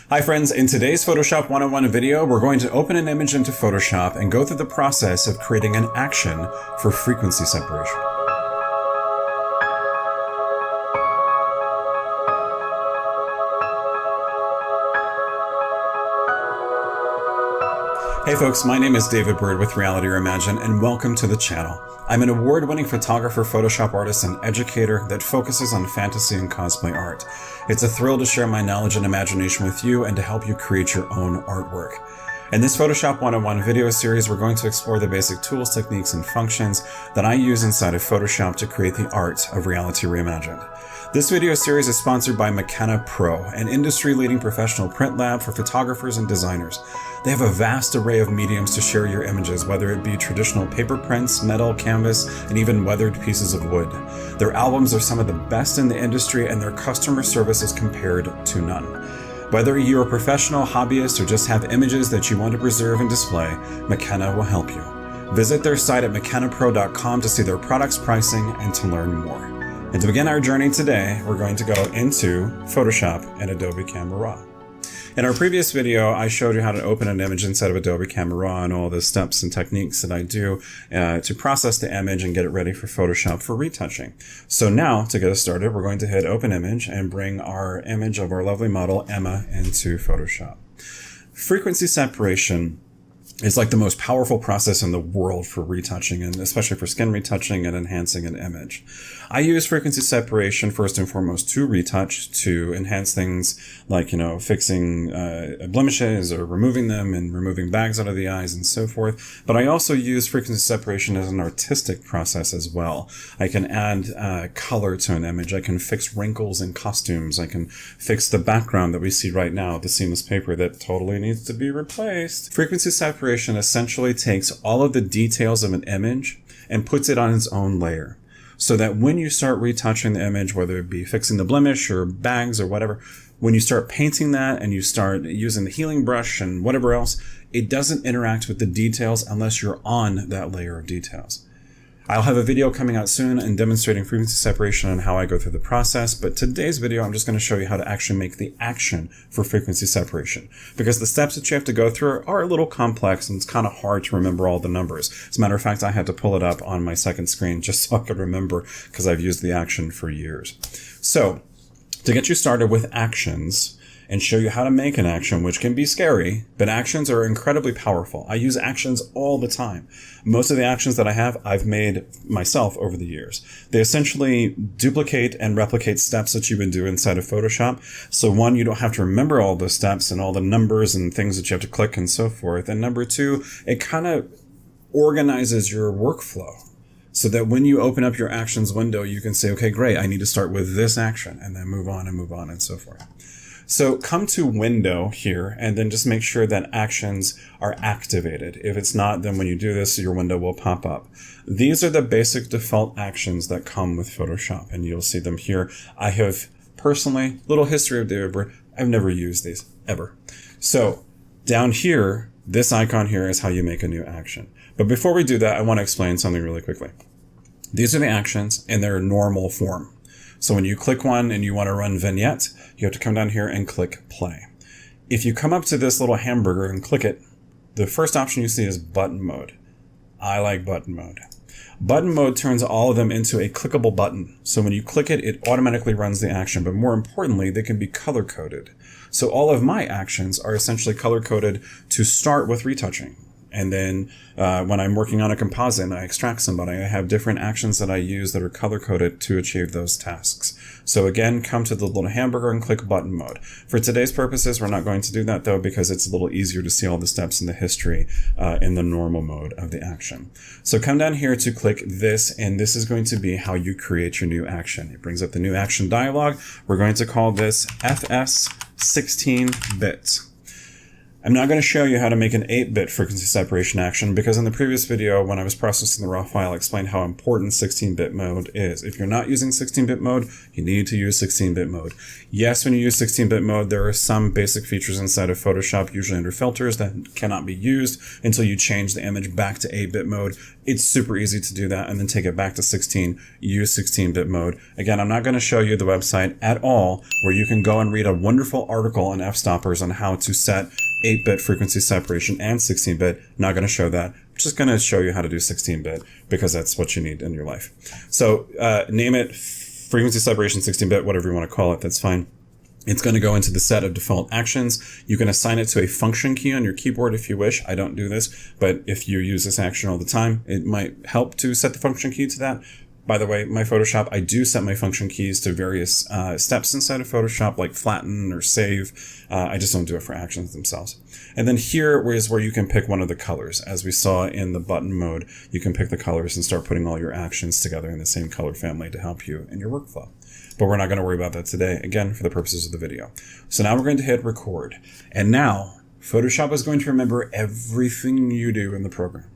Hi friends, in today's Photoshop 101 video, we're going to open an image into Photoshop and go through the process of creating an action for frequency separation. Hey folks, my name is David Bird with Reimagined and welcome to the channel. I'm an award-winning photographer, Photoshop artist, and educator that focuses on fantasy and cosplay art. It's a thrill to share my knowledge and imagination with you and to help you create your own artwork. In this Photoshop 101 video series, we're going to explore the basic tools, techniques, and functions that I use inside of Photoshop to create the art of reality reimagined. This video series is sponsored by McKenna Pro, an industry-leading professional print lab for photographers and designers. They have a vast array of mediums to share your images, whether it be traditional paper prints, metal, canvas, and even weathered pieces of wood. Their albums are some of the best in the industry, and their customer service is compared to none. Whether you're a professional, hobbyist, or just have images that you want to preserve and display, McKenna will help you. Visit their site at mckennapro.com to see their products, pricing, and to learn more. And to begin our journey today, we're going to go into Photoshop and Adobe Camera Raw. In our previous video, I showed you how to open an image inside of Adobe Camera Raw and all the steps and techniques that I do to process the image and get it ready for Photoshop for retouching. So now, to get us started, we're going to hit Open Image and bring our image of our lovely model, Emma, into Photoshop. Frequency separation is like the most powerful process in the world for retouching, and especially for skin retouching and enhancing an image. I use frequency separation first and foremost to retouch, to enhance things like, fixing blemishes or removing them and removing bags out of the eyes and so forth. But I also use frequency separation as an artistic process as well. I can add color to an image. I can fix wrinkles in costumes. I can fix the background that we see right now, the seamless paper that totally needs to be replaced. Frequency separation essentially takes all of the details of an image and puts it on its own layer. So that when you start retouching the image, whether it be fixing the blemish or bags or whatever, when you start painting that and you start using the healing brush and whatever else, it doesn't interact with the details unless you're on that layer of details. I'll have a video coming out soon and demonstrating frequency separation and how I go through the process, but today's video I'm just going to show you how to actually make the action for frequency separation, because the steps that you have to go through are a little complex and it's kind of hard to remember all the numbers. As a matter of fact, I had to pull it up on my second screen just so I could remember, because I've used the action for years. So, to get you started with actions and show you how to make an action, which can be scary, but actions are incredibly powerful. I use actions all the time. Most of the actions that I have, I've made myself over the years. They essentially duplicate and replicate steps that you would do inside of Photoshop. So one, you don't have to remember all the steps and all the numbers and things that you have to click and so forth. And number two, it kind of organizes your workflow, so that when you open up your actions window, you can say, okay, great, I need to start with this action and then move on and so forth. So come to Window here and then just make sure that actions are activated. If it's not, then when you do this, your window will pop up. These are the basic default actions that come with Photoshop, and you'll see them here. I have personally, little history of David Bird, I've never used these ever. So down here, this icon here is how you make a new action. But before we do that, I want to explain something really quickly. These are the actions in their normal form. So when you click one and you want to run vignette, you have to come down here and click play. If you come up to this little hamburger and click it, the first option you see is button mode. I like button mode. Button mode turns all of them into a clickable button. So when you click it, it automatically runs the action. But more importantly, they can be color coded. So all of my actions are essentially color coded to start with retouching. And then when I'm working on a composite and I extract somebody, I have different actions that I use that are color-coded to achieve those tasks. So again, come to the little hamburger and click button mode. For today's purposes, we're not going to do that though, because it's a little easier to see all the steps in the history in the normal mode of the action. So come down here to click this, and this is going to be how you create your new action. It brings up the new action dialog. We're going to call this FS 16-bit. I'm not going to show you how to make an 8-bit frequency separation action because in the previous video when I was processing the raw file I explained how important 16-bit mode is. If you're not using 16-bit mode, you need to use 16-bit mode. Yes, when you use 16-bit mode, there are some basic features inside of Photoshop, usually under filters, that cannot be used until you change the image back to 8-bit mode. It's super easy to do that and then take it back to 16, use 16-bit mode. Again, I'm not going to show you the website at all where you can go and read a wonderful article on f-stoppers on how to set 8-bit frequency separation and 16-bit. Not going to show that. I'm just going to show you how to do 16-bit because that's what you need in your life. So name it frequency separation 16-bit, whatever you want to call it, that's fine. It's going to go into the set of default actions. You can assign it to a function key on your keyboard if you wish. I don't do this, but if you use this action all the time, it might help to set the function key to that. By the way, my Photoshop, I do set my function keys to various steps inside of Photoshop, like flatten or save. I just don't do it for actions themselves. And then here is where you can pick one of the colors. As we saw in the button mode, you can pick the colors and start putting all your actions together in the same color family to help you in your workflow. But we're not going to worry about that today, again, for the purposes of the video. So now we're going to hit record. And now Photoshop is going to remember everything you do in the program.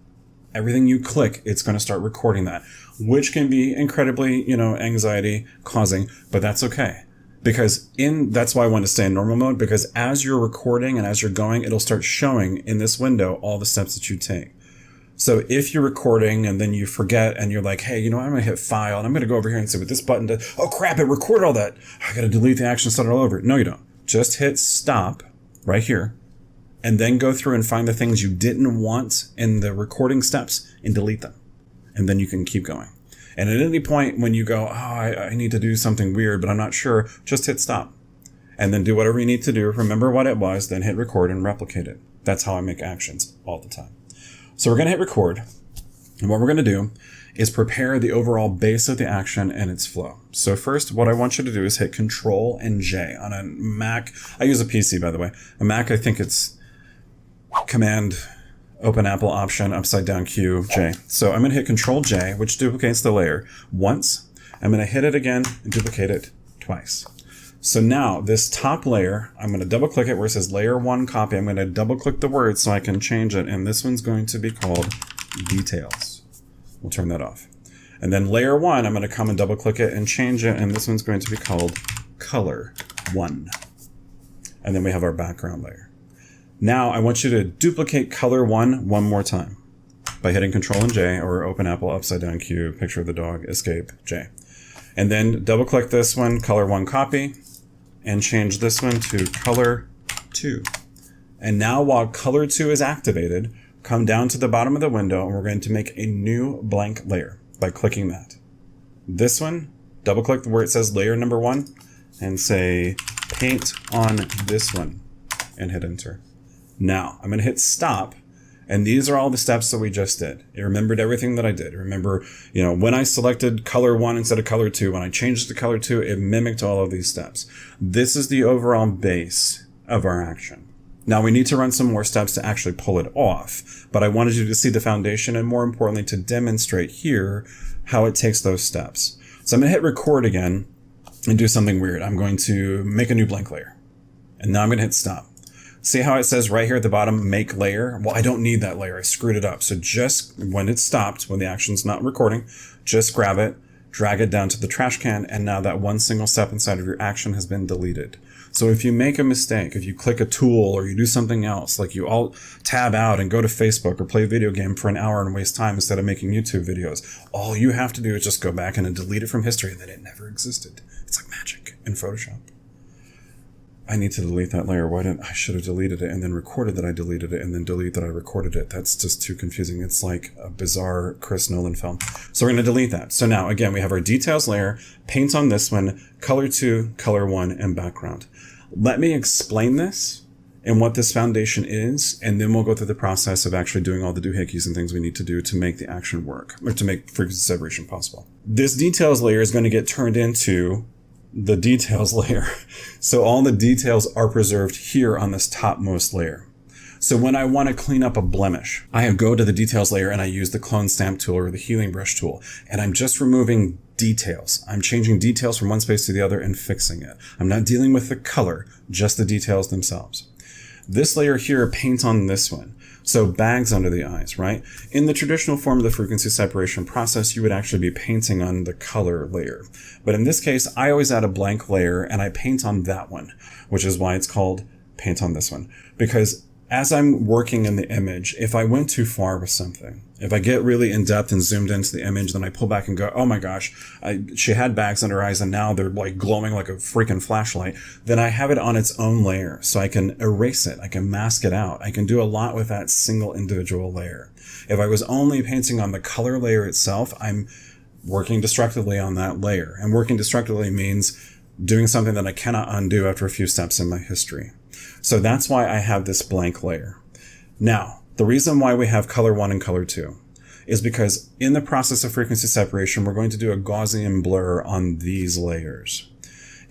Everything you click, it's going to start recording that, which can be incredibly, anxiety causing, but that's okay. Because that's why I want to stay in normal mode, because as you're recording and as you're going, it'll start showing in this window all the steps that you take. So if you're recording and then you forget and you're like, hey, I'm going to hit file and I'm going to go over here and see what this button does. Oh crap, it recorded all that. I got to delete the action and start it all over. No, you don't. Just hit stop right here. And then go through and find the things you didn't want in the recording steps and delete them. And then you can keep going. And at any point when you go, I need to do something weird, but I'm not sure, just hit stop. And then do whatever you need to do. Remember what it was, then hit record and replicate it. That's how I make actions all the time. So we're going to hit record. And what we're going to do is prepare the overall base of the action and its flow. So first, what I want you to do is hit Control and J. On a Mac, I use a PC, by the way. A Mac, I think it's Command, Open Apple Option, upside down Q, J. So I'm going to hit Control J, which duplicates the layer once. I'm going to hit it again and duplicate it twice. So now this top layer, I'm going to double click it where it says layer 1 copy. I'm going to double click the word so I can change it. And this one's going to be called details. We'll turn that off. And then layer 1, I'm going to come and double click it and change it. And this one's going to be called color 1. And then we have our background layer. Now I want you to duplicate color 1 more time by hitting Control and J, or Open Apple, upside down Q, picture of the dog, escape, J. And then double click this one, color 1 copy, and change this one to color 2. And now while color 2 is activated, come down to the bottom of the window and we're going to make a new blank layer by clicking that. This one, double click where it says layer number 1 and say paint on this one and hit enter. Now I'm going to hit stop, and these are all the steps that we just did. It remembered everything that I did. Remember, when I selected color 1 instead of color 2, when I changed it to color 2, it mimicked all of these steps. This is the overall base of our action. Now we need to run some more steps to actually pull it off, but I wanted you to see the foundation and more importantly to demonstrate here how it takes those steps. So I'm going to hit record again and do something weird. I'm going to make a new blank layer, and now I'm going to hit stop. See how it says right here at the bottom, make layer? Well, I don't need that layer. I screwed it up. So just when it's stopped, when the action's not recording, just grab it, drag it down to the trash can, and now that one single step inside of your action has been deleted. So if you make a mistake, if you click a tool or you do something else, like you alt tab out and go to Facebook or play a video game for an hour and waste time instead of making YouTube videos, all you have to do is just go back and delete it from history and then it never existed. It's like magic in Photoshop. I need to delete that layer. I should have deleted it and then recorded that I deleted it and then delete that I recorded it. That's just too confusing. It's like a bizarre Chris Nolan film. So we're going to delete that. So now again, we have our details layer, paint on this one, color 2, color 1, and background. Let me explain this and what this foundation is, and then we'll go through the process of actually doing all the doohickeys and things we need to do to make the action work, or to make frequency separation possible. This details layer is going to get turned into the details layer. So all the details are preserved here on this topmost layer. So when I want to clean up a blemish, I go to the details layer and I use the clone stamp tool or the healing brush tool, and I'm just removing details. I'm changing details from one space to the other and fixing it. I'm not dealing with the color, just the details themselves. This layer here, paint on this one. So bags under the eyes, right? In the traditional form of the frequency separation process, you would actually be painting on the color layer. But in this case, I always add a blank layer and I paint on that one, which is why it's called paint on this one. Because as I'm working in the image, if I went too far with something, if I get really in depth and zoomed into the image, then I pull back and go, oh my gosh, she had bags under her eyes and now they're like glowing like a freaking flashlight, then I have it on its own layer. So I can erase it. I can mask it out. I can do a lot with that single individual layer. If I was only painting on the color layer itself, I'm working destructively on that layer. And working destructively means doing something that I cannot undo after a few steps in my history. So that's why I have this blank layer. Now, the reason why we have color 1 and color 2 is because in the process of frequency separation, we're going to do a Gaussian blur on these layers.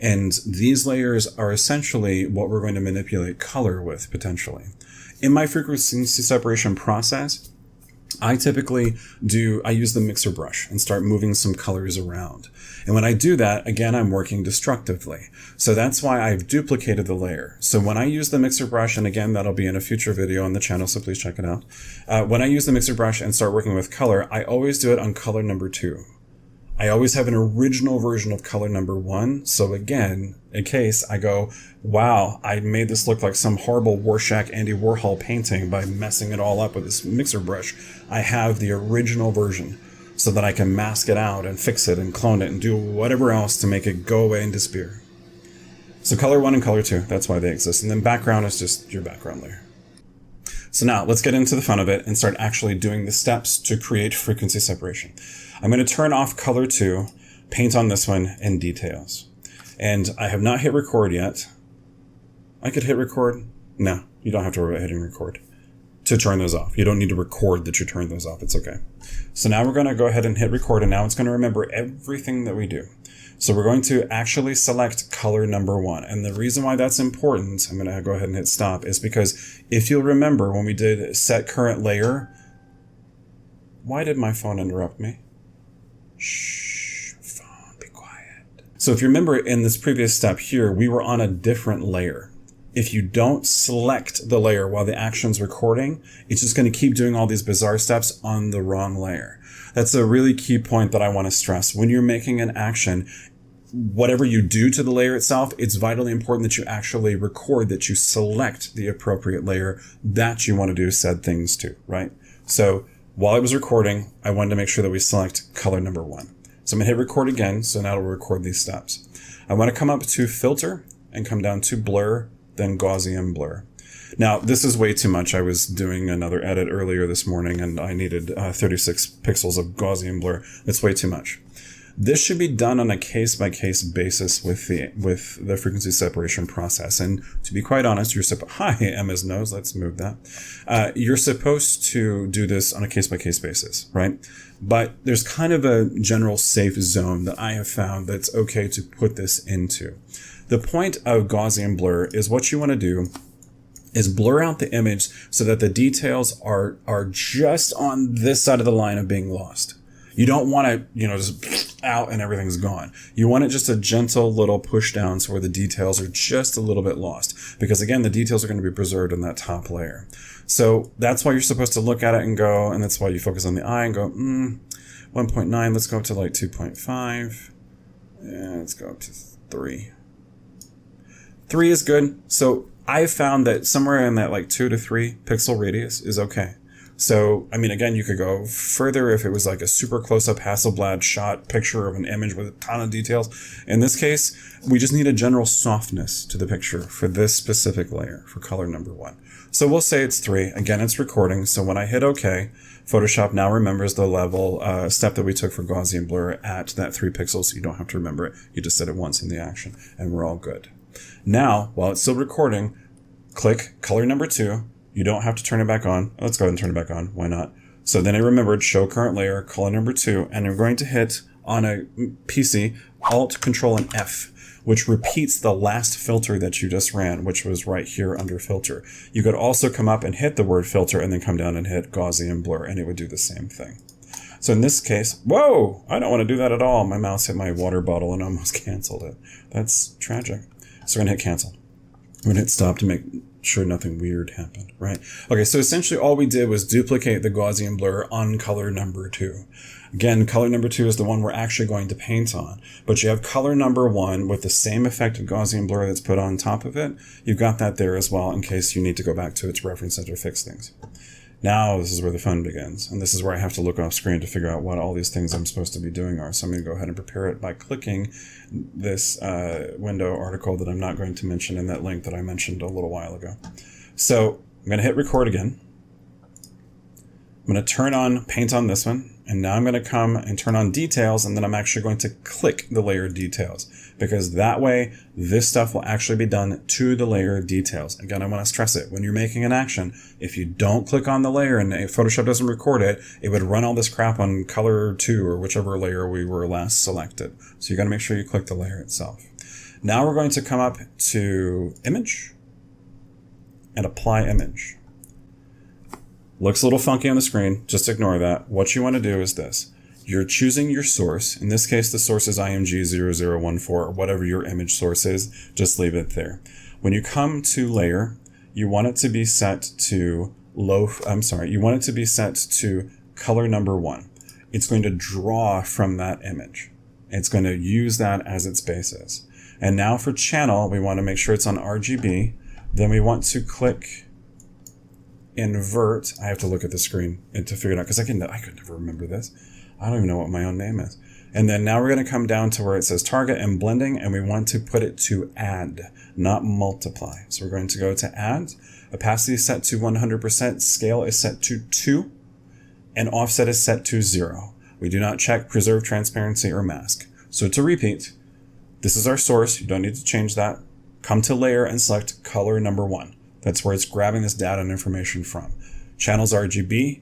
And these layers are essentially what we're going to manipulate color with potentially. In my frequency separation process, I typically use the mixer brush and start moving some colors around. And when I do that, again, I'm working destructively. So that's why I've duplicated the layer. So when I use the mixer brush, and again, that'll be in a future video on the channel, so please check it out. When I use the mixer brush and start working with color, I always do it on color number 2. I always have an original version of color number 1. So again, in case I go, wow, I made this look like some horrible Rorschach Andy Warhol painting by messing it all up with this mixer brush, I have the original version so that I can mask it out and fix it and clone it and do whatever else to make it go away and disappear. So color 1 and color 2, that's why they exist. And then background is just your background layer. So now let's get into the fun of it and start actually doing the steps to create frequency separation. I'm going to turn off color 2, paint on this one, and details. And I have not hit record yet. I could hit record. No, you don't have to worry about hitting record to turn those off. You don't need to record that you turned those off. It's okay. So now we're going to go ahead and hit record, and now it's going to remember everything that we do. So we're going to actually select color number 1. And the reason why that's important, I'm going to go ahead and hit stop, is because if you'll remember when we did set current layer, why did my phone interrupt me? Shh, phone, be quiet. So if you remember in this previous step here, we were on a different layer. If you don't select the layer while the action's recording, it's just going to keep doing all these bizarre steps on the wrong layer. That's a really key point that I want to stress. When you're making an action, whatever you do to the layer itself, it's vitally important that you actually record, that you select the appropriate layer that you want to do said things to, right? So while I was recording, I wanted to make sure that we select color number 1. So I'm going to hit record again, so now it'll record these steps. I want to come up to filter and come down to blur, then Gaussian blur. Now, this is way too much. I was doing another edit earlier this morning and I needed 36 pixels of Gaussian blur. That's way too much. This should be done on a case-by-case basis with the frequency separation process. And to be quite honest, hi, Emma's nose, let's move that. You're supposed to do this on a case-by-case basis, right? But there's kind of a general safe zone that I have found that's okay to put this into. The point of Gaussian blur is what you want to do is blur out the image so that the details are just on this side of the line of being lost. You don't want it, just out and everything's gone. You want it just a gentle little push down so where the details are just a little bit lost. Because again, the details are going to be preserved in that top layer. So that's why you're supposed to look at it and go, and that's why you focus on the eye and go, 1.9, let's go up to like 2.5. Yeah, let's go up to 3. 3 is good. So I've found that somewhere in that like 2 to 3 pixel radius is okay. So, I mean, again, you could go further if it was like a super close-up Hasselblad shot picture of an image with a ton of details. In this case, we just need a general softness to the picture for this specific layer, for color number 1. So we'll say it's 3. Again, it's recording. So when I hit OK, Photoshop now remembers the level step that we took for Gaussian blur at that 3 pixels. So you don't have to remember it. You just said it once in the action, and we're all good. Now, while it's still recording, click color number 2. You don't have to turn it back on. Let's go ahead and turn it back on. Why not? So then I remembered show current layer, color number 2, and I'm going to hit on a PC Alt, Control, and F, which repeats the last filter that you just ran, which was right here under filter. You could also come up and hit the word filter and then come down and hit Gaussian blur, and it would do the same thing. So in this case, whoa, I don't want to do that at all. My mouse hit my water bottle and almost canceled it. That's tragic. So we're going to hit cancel. I'm going to hit stop to make sure nothing weird happened, right? Okay, so essentially all we did was duplicate the Gaussian blur on color number 2. Again, color number 2 is the one we're actually going to paint on, but you have color number 1 with the same effective Gaussian blur that's put on top of it. You've got that there as well in case you need to go back to it to reference it or fix things. Now this is where the fun begins, and this is where I have to look off screen to figure out what all these things I'm supposed to be doing are. So I'm going to go ahead and prepare it by clicking this window article that I'm not going to mention in that link that I mentioned a little while ago. So I'm going to hit record again. I'm going to turn on paint on this one, and now I'm going to come and turn on details, and then I'm actually going to click the layer details, because that way this stuff will actually be done to the layer details. Again, I want to stress it. When you're making an action, if you don't click on the layer and if Photoshop doesn't record it, it would run all this crap on color 2 or whichever layer we were last selected. So you got to make sure you click the layer itself. Now we're going to come up to image and apply image. Looks a little funky on the screen, just ignore that. What you want to do is this. You're choosing your source. In this case, the source is IMG0014 or whatever your image source is, just leave it there. When you come to layer, you want it to be set to color number 1. It's going to draw from that image. It's going to use that as its basis. And now for channel, we want to make sure it's on RGB. Then we want to click invert. I have to look at the screen and to figure it out because I could never remember this. I don't even know what my own name is. And then now we're going to come down to where it says target and blending, and we want to put it to add, not multiply. So we're going to go to add. Opacity is set to 100%. Scale is set to 2. And offset is set to 0. We do not check preserve transparency or mask. So to repeat, this is our source. You don't need to change that. Come to layer and select color number 1. That's where it's grabbing this data and information from. Channels RGB.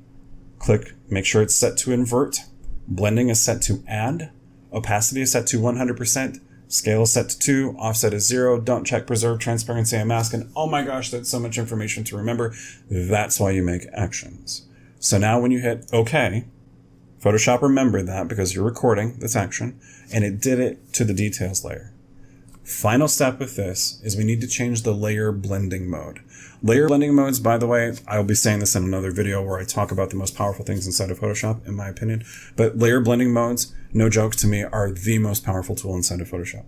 Click, make sure it's set to invert. Blending is set to add. Opacity is set to 100%. Scale is set to 2. Offset is 0. Don't check preserve transparency and mask. And oh my gosh, that's so much information to remember. That's why you make actions. So now when you hit OK, Photoshop remembered that because you're recording this action, and it did it to the details layer. Final step with this is we need to change the layer blending mode. Layer blending modes, by the way, I'll be saying this in another video where I talk about the most powerful things inside of Photoshop, in my opinion. But layer blending modes, no joke to me, are the most powerful tool inside of Photoshop.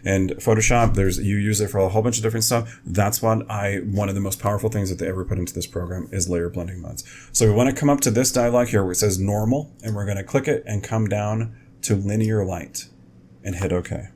And Photoshop, you use it for a whole bunch of different stuff. That's one of the most powerful things that they ever put into this program is layer blending modes. So we want to come up to this dialog here where it says normal, and we're going to click it and come down to linear light and hit OK.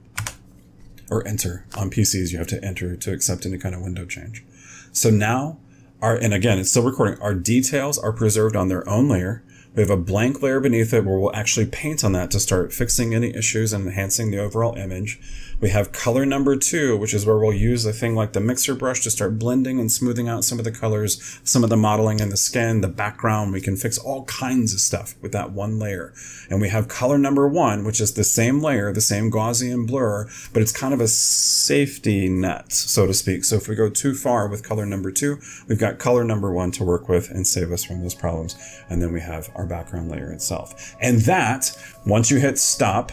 Or enter. On PCs, you have to enter to accept any kind of window change. So now, and again, it's still recording, our details are preserved on their own layer. We have a blank layer beneath it where we'll actually paint on that to start fixing any issues and enhancing the overall image. We have color number 2, which is where we'll use a thing like the mixer brush to start blending and smoothing out some of the colors, some of the modeling in the skin, the background. We can fix all kinds of stuff with that one layer. And we have color number 1, which is the same layer, the same Gaussian blur, but it's kind of a safety net, so to speak. So if we go too far with color number 2, we've got color number 1 to work with and save us from those problems. And then we have our background layer itself. And that, once you hit stop,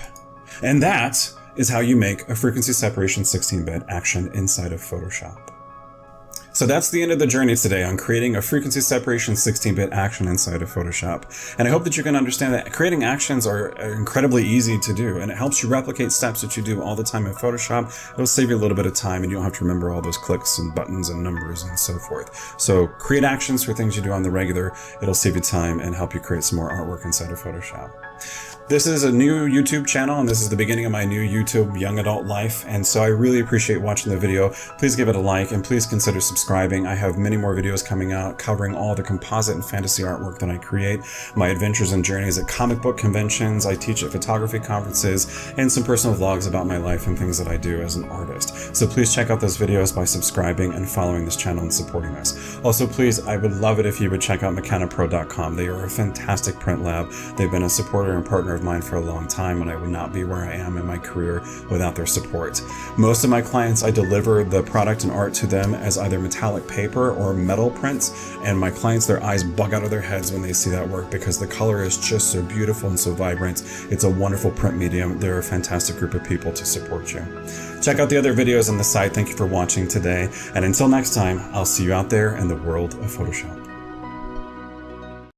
and that is how you make a frequency separation 16-bit action inside of Photoshop. So that's the end of the journey today on creating a frequency separation 16-bit action inside of Photoshop. And I hope that you can understand that creating actions are incredibly easy to do, and it helps you replicate steps that you do all the time in Photoshop. It'll save you a little bit of time, and you don't have to remember all those clicks and buttons and numbers and so forth. So create actions for things you do on the regular. It'll save you time and help you create some more artwork inside of Photoshop. This is a new YouTube channel, and this is the beginning of my new YouTube young adult life, and so I really appreciate watching the video. Please give it a like, and please consider subscribing. I have many more videos coming out covering all the composite and fantasy artwork that I create, my adventures and journeys at comic book conventions, I teach at photography conferences, and some personal vlogs about my life and things that I do as an artist. So please check out those videos by subscribing and following this channel and supporting us. Also, please, I would love it if you would check out mecanapro.com. They are a fantastic print lab. They've been a supporter supporter and partner of mine for a long time, and I would not be where I am in my career without their support. Most of my clients, I deliver the product and art to them as either metallic paper or metal prints, and my clients, their eyes bug out of their heads when they see that work because the color is just so beautiful and so vibrant. It's a wonderful print medium. They're a fantastic group of people to support you. Check out the other videos on the site. Thank you for watching today, and until next time, I'll see you out there in the world of Photoshop.